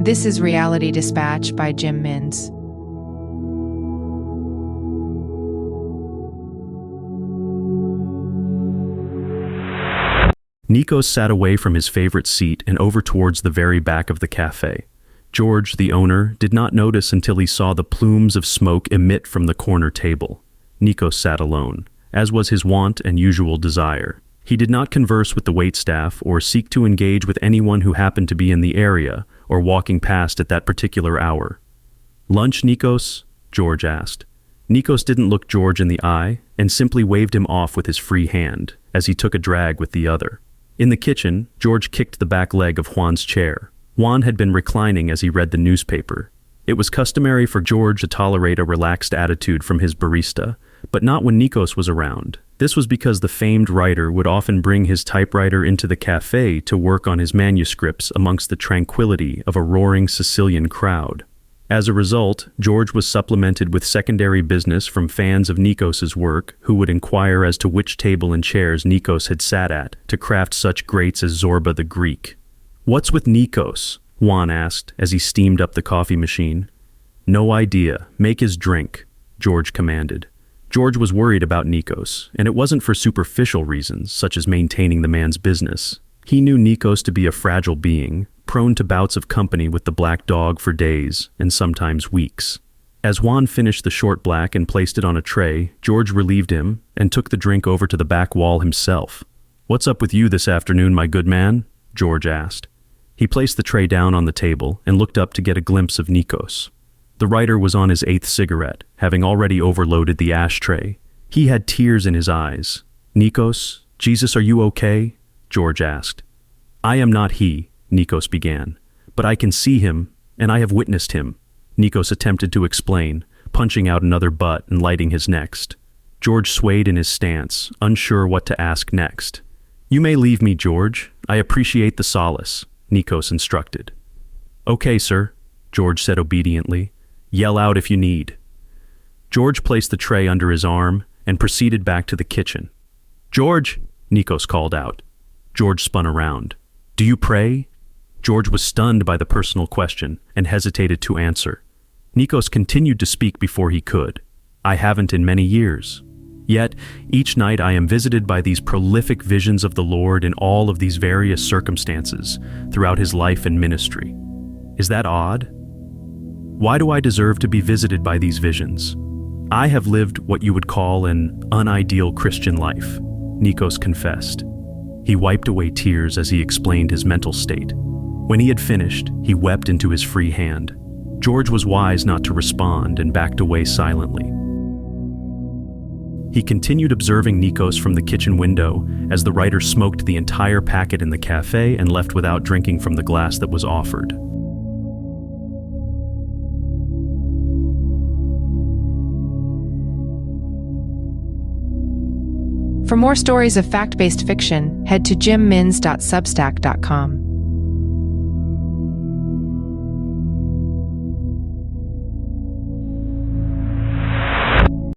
This is Reality Dispatch by Jim Mins. Nikos sat away from his favorite seat and over towards the very back of the cafe. George, the owner, did not notice until he saw the plumes of smoke emit from the corner table. Nikos sat alone, as was his wont and usual desire. He did not converse with the waitstaff or seek to engage with anyone who happened to be in the area or walking past at that particular hour. "Lunch, Nikos?" George asked. Nikos didn't look George in the eye and simply waved him off with his free hand as he took a drag with the other. In the kitchen, George kicked the back leg of Juan's chair. Juan had been reclining as he read the newspaper. It was customary for George to tolerate a relaxed attitude from his barista, but not when Nikos was around. This was because the famed writer would often bring his typewriter into the cafe to work on his manuscripts amongst the tranquility of a roaring Sicilian crowd. As a result, George was supplemented with secondary business from fans of Nikos's work who would inquire as to which table and chairs Nikos had sat at to craft such greats as Zorba the Greek. "What's with Nikos?" Juan asked as he steamed up the coffee machine. "No idea. Make his drink," George commanded. George was worried about Nikos, and it wasn't for superficial reasons, such as maintaining the man's business. He knew Nikos to be a fragile being, prone to bouts of company with the black dog for days, and sometimes weeks. As Juan finished the short black and placed it on a tray, George relieved him and took the drink over to the back wall himself. "What's up with you this afternoon, my good man?" George asked. He placed the tray down on the table and looked up to get a glimpse of Nikos. The writer was on his 8th cigarette, having already overloaded the ashtray. He had tears in his eyes. "Nikos, Jesus, are you okay?" George asked. "I am not he," Nikos began, "but I can see him, and I have witnessed him." Nikos attempted to explain, punching out another butt and lighting his next. George swayed in his stance, unsure what to ask next. "You may leave me, George. I appreciate the solace," Nikos instructed. "Okay, sir," George said obediently. "Yell out if you need." George placed the tray under his arm and proceeded back to the kitchen. "George," Nikos called out. George spun around. "Do you pray?" George was stunned by the personal question and hesitated to answer. Nikos continued to speak before he could. "I haven't in many years. Yet, each night I am visited by these prolific visions of the Lord in all of these various circumstances throughout his life and ministry. Is that odd? Why do I deserve to be visited by these visions? I have lived what you would call an unideal Christian life," Nikos confessed. He wiped away tears as he explained his mental state. When he had finished, he wept into his free hand. George was wise not to respond and backed away silently. He continued observing Nikos from the kitchen window as the writer smoked the entire packet in the cafe and left without drinking from the glass that was offered. For more stories of fact-based fiction, head to jimmins.substack.com.